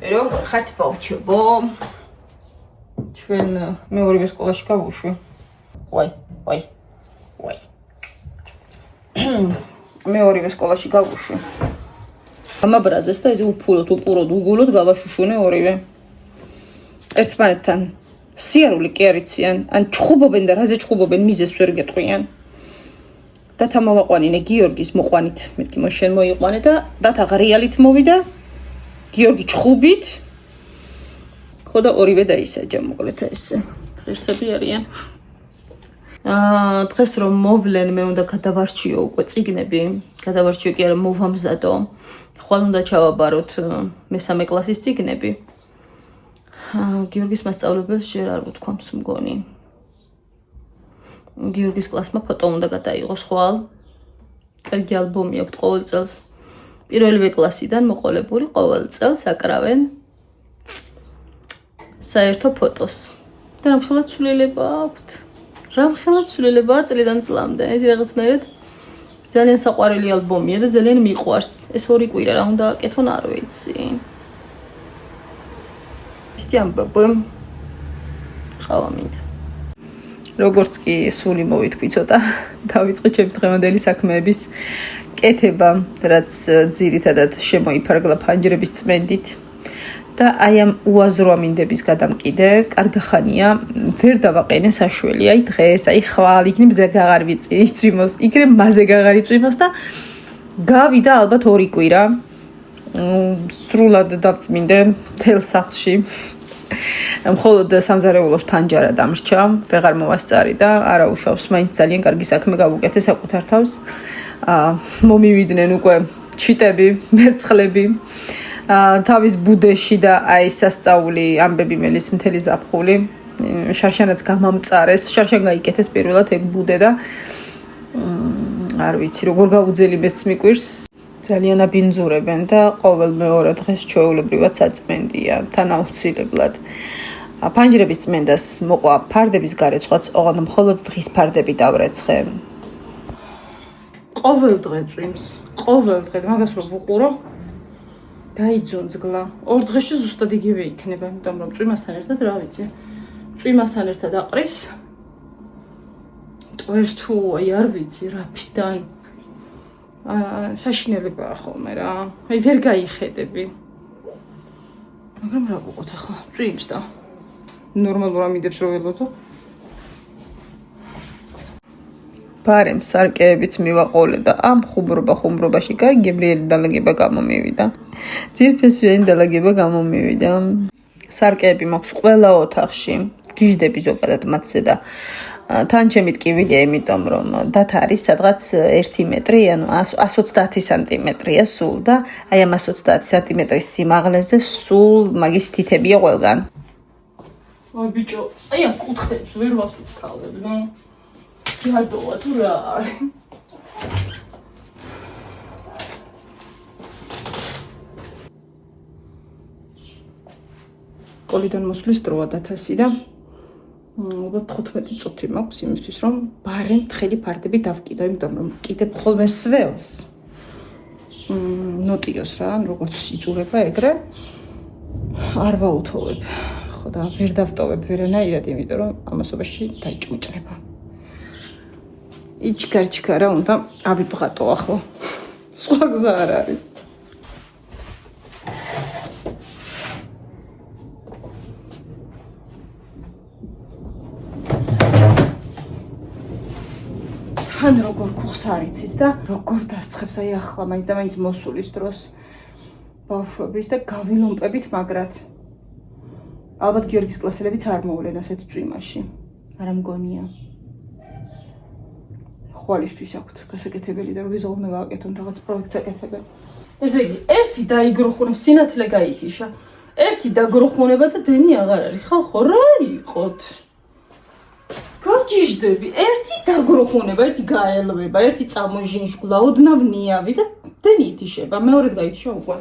როგორ ხართ ბავშვებო? ჩვენ მეორევე სკოლაში გავუშვი. ვაი. მეორევე სკოლაში გავუშვი. ამაბრაზეს და ეს უპუროთ, უგულოთ გავაშუშუნე ორივე. ერთმანეთთან სიარული კი არიციან, ან ჩხუბობენ და რაზე ჩხუბობენ მიზეს ვერ გეტყვიან. დათა მოვაყვანინე გიორგის მოყვანით, მეთქი მოშენ მოიყვანე და დათა ღრიალით მოვიდა. გიორგი ჩხუბით. ხო და ორივე დაისაჯა მოკლედ ესე. ღირსები არიან. დღეს რომ მოვლენ მე უნდა გადავარჩიო უკვე წიგნები. გადავარჩიო კი არა მოვამზადო. ხვალ უნდა ჩავაბაროთ მესამე კლასის წიგნები. გიორგის მასწავლებელს ჯერ არ უთქვამს მგონი. გიორგის კლასმა ფოტო უნდა გადაიღოს ხვალ. კარგი ალბომი აქვს ყოველ წელს. პირველივე კლასიდან მოყოლებული ყოველ წელს აკრავენ საერთო ფოტოს. და რამხელა ცვლილება აქვთ. რამხელა ცვლილება წლიდან წლამდე. ეს რაღაცნაირად ძალიან საყვარელი ალბომია და ძალიან მიყვარს. ეს ორი კვირა რა უნდა აკეთონ არ ვიცი. ამბობ ხავა მინდა. როგორც კი სული მოვიტყვი ცოტა დავიწყე ჩემი დღევანდელი საქმეების კეთება, რაც ძირითადად შემოიფარგლა ფანჯრების წმენდით და აი ამ უაზრო ამინდების გადამკიდე კარგახანია ვერ დავაყენე საშველი. აი დღეს, აი ხვალ იქნებ ზეგ აღარ ვიწვიმოს, იქნებ მაზე აღარ იწვიმოს და გავიდა ალბათ ორი კვირა. სრულად დავწმინდე თელ სახლში. მხოლოდ სამზარეულოს ფანჯარა დამრჩა, ვეღარ მოვასწარი და არა უშავს, მაინც ძალიან კარგი საქმე გავუკეთე საკუთარ თავს. მომივიდნენ უკვე ჩიტები, მერცხლები, თავის ბუდეში და აი სასწაული ამბები მელის მთელი ზაფხული. შარშანაც გამამწარეს, შარშან გაიკეთეს პირველად ეგ ბუდე და არ ვიცი როგორ გაუძელი მეც მიკვირს. ძალიან აბინძურებენ და ყოველ მეორე დღეს ჩვეულებრივად საწმენდია, თანაუცილებლად. ფანჯრების წმენდას მოყვა ფარდების გარეცხაც, ოღონდ მხოლოდ დღის ფარდები დავრეცხე. ყოველ დღე წვიმს, ყოველ დღე, მაგას რომ ვუყურო, გაიძუნძგლა. ორ დღეში ზუსტად იგივე იქნება, იმიტომ რომ წვიმასთან ერთად რა ვიცი, წვიმასთან ერთად აყრის. ტვერს თუ აი არ ვიცი რაფიდან საშინელებაა ხოლმე რა. აი ვერ გაიხედები. მაგრამ რა ვუყოთ ახლა? წვიმს და ნორმალურ ამინდებს რო ველოდო. ბარემ სარკეებიც მივაყოლე და ამ ხუმრობაში კარგი გემრიელი დალაგება გამომივიდა. ძირფესვიანი დალაგება გამომივიდა. სარკეები მაქვს ყველა ოთახში. გიჟდები ზოგადად მათზე და თან ჩემი ტკივილია, იმიტომ რომ დათა არის სადღაც 1 მეტრი, ანუ 130 სანტიმეტრია სულ და აი ამ 130 სანტიმეტრის სიმაღლეზე სულ მაგის თითებია ყველგან. აი ბიჭო, აი ამ კუთხეებს ვერ ვასუფთავებ, ნუ. ჯადოა თუ რა არის. სკოლიდან მოსვლის დროა დათასი და ალბათ 15 წუთი მაქვს იმისთვის რომ ბარემ თხელი ფარდები დავკიდო, იმიტომ რომ კიდევ ხოლმე სველს. ნოტიოს რა, როგორც იწურება ეგრე არ ვაუთოვებ. ხო და ვერ დავტოვებ ვერანაირად, იმიტომ რომ ამასობაში დაიჭუჭრება. იჩქარჩქა რა უნდა ავიბღატო ახლა. სხვა გზა არ არის. თან როგორ ქუხს არიცის და როგორ დასწრებს აი ახლა მაინც და მაინც მოსულის დროს ბავშვების და გავილომპებით მაგრად. ალბათ გიორგის კლასელებიც არ მოვლენ ასეთ წვიმაში. არა მგონია. ხვალისთვის აქვთ გასაკეთებელი და რომ ვიზავნე გააკეთონ რაღაც პროექტს აკეთებენ. ესე იგი, ერთი დაიგროხუნებ, სინათლე გაითიშა. ერთი დაგროხუნება და დენი აღარ არის. ხალხო, რა იყოთ? გაგიჟდები, ერთი დაგროხუნება, ერთი გაელვება, ერთი წამოჟინშგლა, ოდნავ ნიავი და დენი ითიშება, მეორედ გაითიშა უკვე.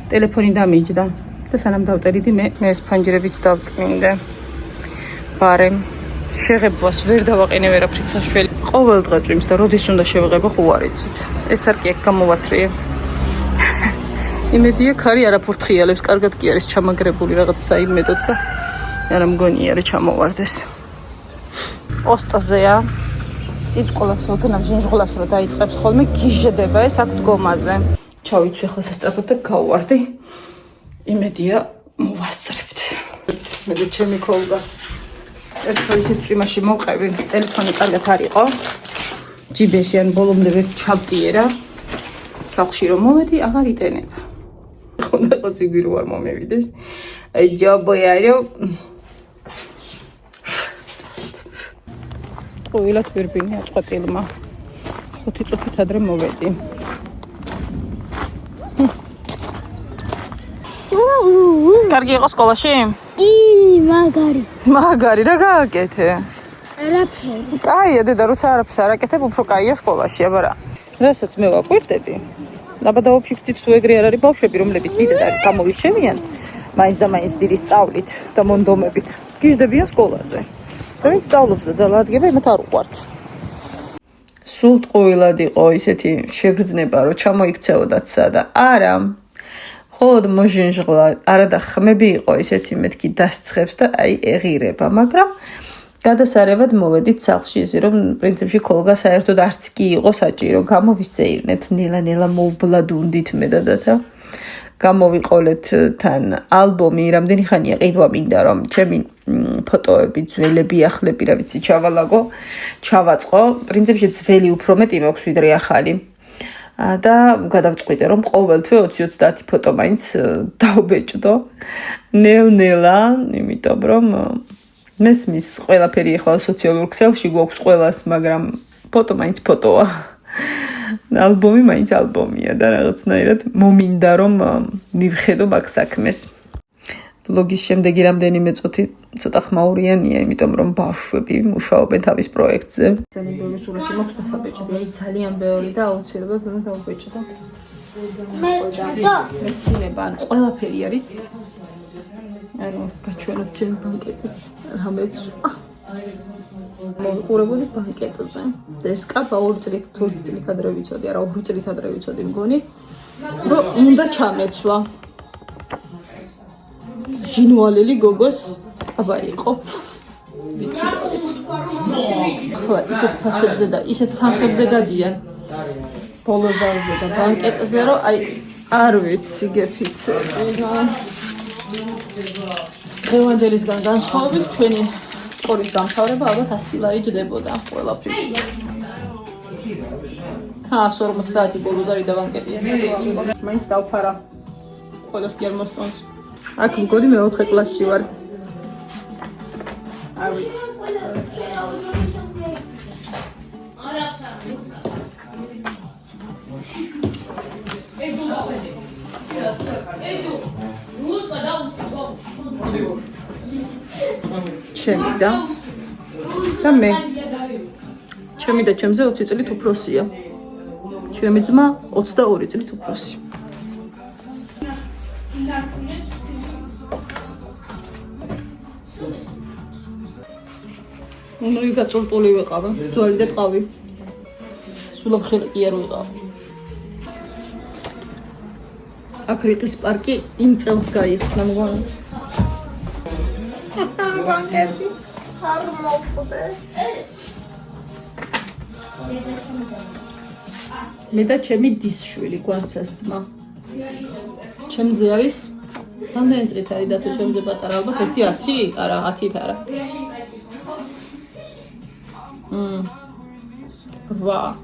ტელეფონი დამიჯდა და სანამ დავტერიდი მე ეს ფანჯრებიც დავწმინდე. ბარემ შეღებვას ვერ დავაყენე ვერაფრით საშველი. ყოველ დღე წვიმს და როდის უნდა შევიღებო ხო არ იცით. ეს არ კი ეგ გამოვათრიე. იმედია ქარი არაფურთხიალებს, კარგად კი არის ჩამაგრებული რაღაც საიმედოდ და არა მგონი არის ჩამოვარდეს. ოსტაზეა. წიწკოლას ოდნავ ჟინჟღლას რო დაიწყებს ხოლმე გიჟდება ეს აქ დგომაზე. ჩავიცვი ახლა სასწრაფოდ და გავვარდი. იმედია მოვასწრებთ. მე და ჩემი ქოლგა ერთხელ ისეთ წვიმაში მოვყევი, ტელეფონი კარგად არ იყო. ჯიბეში ან ბოლომდე ვერ ჩავტიერა. სახლში რომ მოვედი, აღარ იტენება. ხონდა ყოცი გვირო არ მომევიდეს. ჯაბოიარო. ყოილად ვერბინი აწყვეტილმა. 5 წუთით ადრე მოვედი. კარგი იყო სკოლაში? მაგარი რა გააკეთე? არაფერი. კაია დედა, როცა არაფერს არ აკეთებ, უფრო კაია სკოლაში, აბა რა. რასაც მე ვაკვირდები. აბა დავაფიქრდით თუ ეგრე არ არის ბავშვები, რომლებიც დიდად არ გამოვირჩევიან, მაინც და მაინც დიდი სწავლით და მონდომებით. გიждდებიან სკოლაზე. და ვინც სწავლობს და ძალა ადგება, იმათ არ უყვართ. სულ ტყუილად იყო ისეთი შეგრძნება, რომ ჩამოიქცეოდათ სადა. არა. ხოლოდ მოჟინჟღლა, არა და ხმები იყო ისეთი მეთქი დასცხებს და აი ეღირება, მაგრამ გადასარევად მოვედით სახლში, ისე რომ პრინციპში ქოლგა საერთოდ არც კი იყო საჭირო, გამოვისწეირნეთ, ნელა-ნელა მოვბლადუნდით მე და დათა. გამოვიყოლეთ თან ალბომი, რამდენი ხანია ყიდვა მინდა რომ ჩემი ფოტოები, ძველები, ახლები, რა ვიცი, ჩავალაგო, ჩავაწყო. პრინციპში ძველი უფრო მეტი მაქვს ვიდრე ახალი. და გადავწყვიტე რომ ყოველ თვე 20-30 ფოტო მაინც დავბეჭდო. ნელ-ნელა, იმიტომ რომ მესმის ყველაფერი ახლა სოციალურ ქსელში გვაქვს ყველას, მაგრამ ფოტო მაინც ფოტოა. ალბომი მაინც ალბომია და რაღაცნაირად მომინდა რომ მივხედო მაგ საქმეს. ბლოგის შემდეგი რამდენიმე წუთი ცოტა ხმაურიანია, იმიტომ რომ ბავშვები მუშაობენ თავის პროექტზე. ძალიან ბევრი სურათი მაქვს დასაბეჭდი, აი ძალიან ბევრი და აუცილებლად უნდა დავბეჭდო. მეცინება, ან ყველაფერი არის. არა, გაჩვენოთ ჩემი ბანკეტის რამეც. მოვიყურებოდი ბანკეტზე. და ეს კაბა 2 წლით ადრე ვიცოდი, არა 2 წლით ადრე ვიცოდი მგონი, რომ უნდა ჩამეცვა. ჟინვალელი გოგოს კაბა იყო. ვიქირავეთ. ხლა ისეთ ფასებზე და ისეთ თანხებზე გადიან. ბოლოზარზე და ბანკეტზე, რომ აი არ ვიცი გეფიცები. დღევანდელისგან განსხვავებით ჩვენი სკოლის დამთავრება ალბათ 100 ლარი ჯდებოდა ყველაფერი. 150 ბოლოზარი და ბანკეტია. მაინც დავფარა. ყველას კი არ მოსწონს. აქ მგონი მე 4 კლასში ვარ. არ ვიცი. ჩემი და მე. ჩემი და ჩემზე 20 წლით უფროსია. ჩემი ძმა 22 წლით უფროსია. ნუ გაწურტული ვიყავ, ძველი და ტყავი. სულაფხილი კი არ ვიყავ. აკრიტის პარკი იმ წელს გაიხსნა მგონი. ბანკეტი არ მოყვდე. მე და ჩემი დისშვილი გვანცას ძმა. ჩემზე არის რამდენი წლით არის და თუ ჩემზე პატარა ალბათ 1-10? არა, 10-ით არა. 8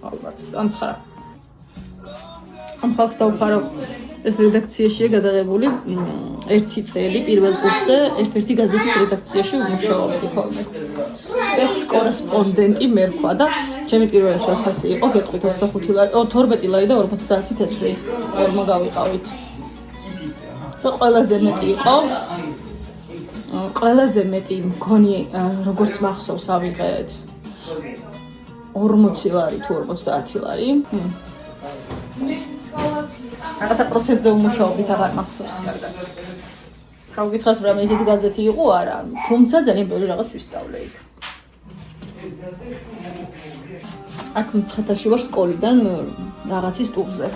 ალბათ, ან 9. ამ ხალხს დავფარო. ეს რედაქციაშია გადაღებული 1 წელი პირველ კურსზე ერთ-ერთი გაზეთის რედაქციაში ვმუშაობდი ხოლმე. სპეცკორესპონდენტი მე ვქვა და ჩემი პირველი შეფასი იყო გეტყვით 25 ლარი, 12 ლარი და 50 თეთრი. ორმა გავიყავით. და ყველაზე მეტი იყო. ყველაზე მეტი მქონი როგორც მახსოვს ავიღეთ 40 ლარი თუ 50 ლარი. რაღაცა პროცენტზე ვმუშაობდით, აღარ მახსოვს კარგად. გავგითხათ რომ ესეთი გაზეთი იყო არა, თუმცა ძალიან ბევრი რაღაც ვისწავლე იქ. აქ მცხეთაში ვარ სკოლიდან რაღაცის ტურზე.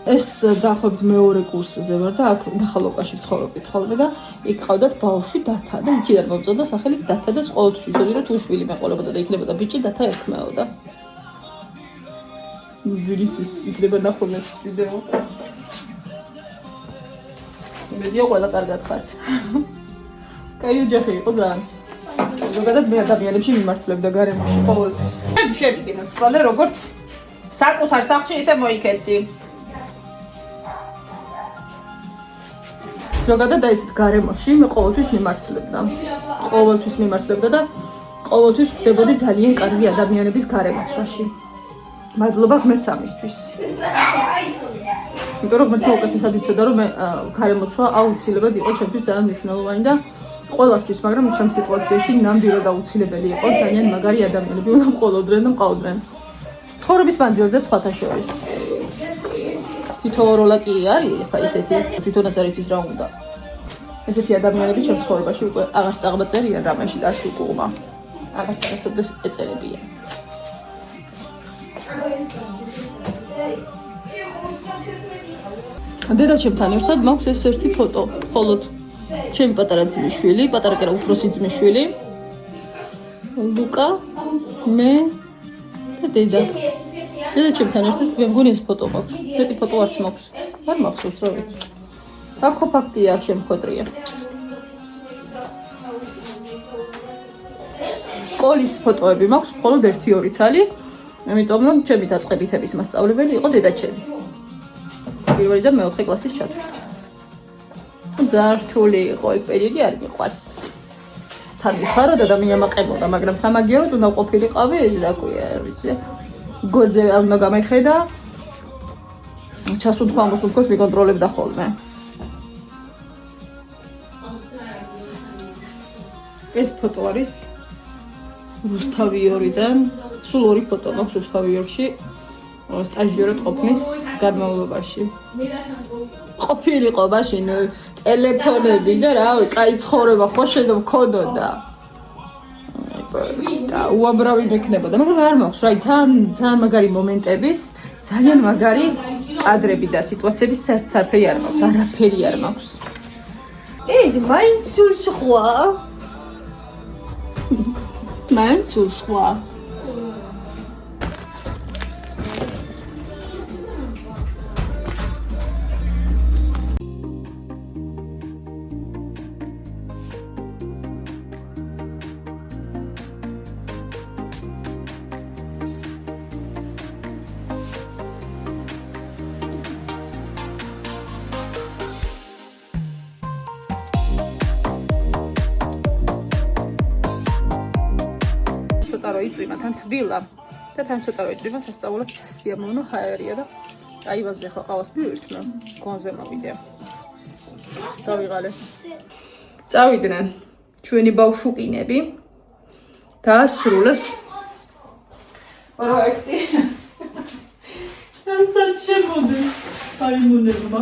ეს დაახლოებით მეორე კურსზე ვარ და აქ ნახალოკაში ცხოვრობდით ხოლმე და იქ ყავდათ ბავშვი დათა და იქიდან მომწონდა სახელი დათა და ყოველთვის ვიცოდი რომ თუ შვილი მეყოლებოდა და იქნებოდა ბიჭი დათა ერქმეოდა. ვინც იქნება ნახონ ეს ვიდეო. მედია ყველა კარგად ხართ. კაი ოჯახი იყო ძალიან. ზოგადად მე ადამიანებში მიმართლებდა გარემოში ყოველთვის. შედიდი ნაცვალე როგორც საკუთარ სახლში ისე მოიქეცი. ზოგადად აი ესეთ გარემოში მე ყოველთვის მიმართლებდა და ყოველთვის ხდებოდი ძალიან კარგი ადამიანების გარემოცვაში. მადლობა ღმერთს ამისთვის. იმიტომ რომ მე უკეთესად იცოდა რომ გარემოცვა აუცილებლად იყო ჩემთვის ძალიან მნიშვნელოვანი და ყველასთვის, მაგრამ ჩემ სიტუაციაში ნამდვილად აუცილებელი იყო ძალიან მაგარი ადამიანები უნდა მყოლოდნენ და მყავდნენ. ცხოვრების მანძილზე სხვათა შორის. თითო როლა კი არის, ხა ესეთი თვითონაც არ იცის რა უნდა. ესეთი ადამიანები ჩემ ცხოვრებაში უკვე აღარ წაღმაწერია რამეში და არც უკუღმა. აღარ წაღმაწერდეს ეწერებია. დედაჩემთან ერთად მაქვს ეს ერთი ფოტო, მხოლოდ ჩემი პატარა ძმისშვილი, პატარა კი არა, უფროსი ძმისშვილი. ლუკა, მე და დედა. დედაჩემთან ერთად მე მგონი ეს ფოტო მაქვს. მეტი ფოტო არც მაქვს. არ მახსოვს რა ვიცი. აქ ფაქტია არ შემხვედრია. სკოლის ფოტოები მაქვს, მხოლოდ 1-2 ცალი. იმიტომ რომ ჩემი დაწყებითების მასწავლებელი იყო დედაჩემი. პირველი და მეოთხე კლასის ჩათვლით. ძალიან რთული იყო ეს პერიოდი, არ მიყვარს. თან ვიხარო და მიამაყებოდა, მაგრამ სამაგიეროდ უნდა ყოფილიყავი, ეს რა ქვია, ვიცი. გორძე არ უნდა გამეხედა. ჩასუნთქვამოს უფროს მიკონტროლებდა ხოლმე. ეს ფოტო არის რუსთავიორიდან, სულ 2 ფოტო მაქვს რუსთავიორში. სტაჟიორად ყოფნის განმავლობაში. ყოფილიყო მაშინ ტელეფონები და რავი, კაი ცხოვრება ხო შეიძლება მქონოდა. და უამრავი მექნებოდა, მაგრამ არ მაქვს, რა, ძალიან მაგარი მომენტების, ძალიან მაგარი კადრები და სიტუაციების საერთაფერი არ მაქვს, არაფერი არ მაქვს. ეს მაინც სულ სხვა. მაინც სულ სხვა. ცოტა რო იწვიმა თან თბილა და თან ცოტა რო იწვიმა სასწაულად სასიამოვნო ჰაერია და აივაზე ხა ყავას მივირთმე გონზე მოვიდე. დავიღალე. წავიდნენ ჩვენი ბავშვუკინები და სრულეს პროექტი. ასად შემოდი აიმუნებმა.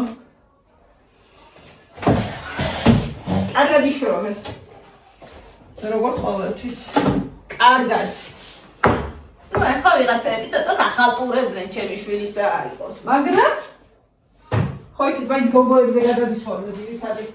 კარგად იშრომ ეს. როგორც ყოველთვის. კარგად. ნუ ახლა ვიღაცები ცოტა სახალტურებდნენ ჩემი შვილისა არ იყოს, მაგრამ ხო იცით, მაინც გოგოებზე გადადის ხოლმე ძირითადად.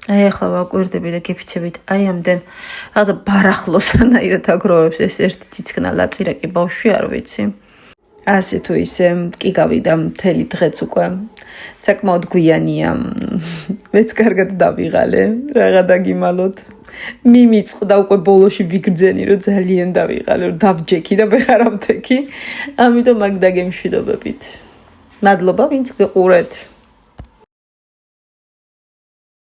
აი ახლა ვაკვირდები და გიფიცებით აი ამდენ რაღაცა ბარახლოს რანაირად აგროვებს ეს ერთ ციცქნა ლაწირაკი ბავშვი არ ვიცი ასე თუ ისე კი გავიდა მთელი დღეც უკვე საკმაოდ გვიანია მეც კარგად დავიღალე რაღა დაგიმალოთ მიმიწყდა უკვე ბოლოში ვიგრძენი რომ ძალიან დავიღალე რომ დავჯექი და ვეხარავთექი ამიტომ მაგ დაგემშვიდობებით მადლობა ვინც გიყურეთ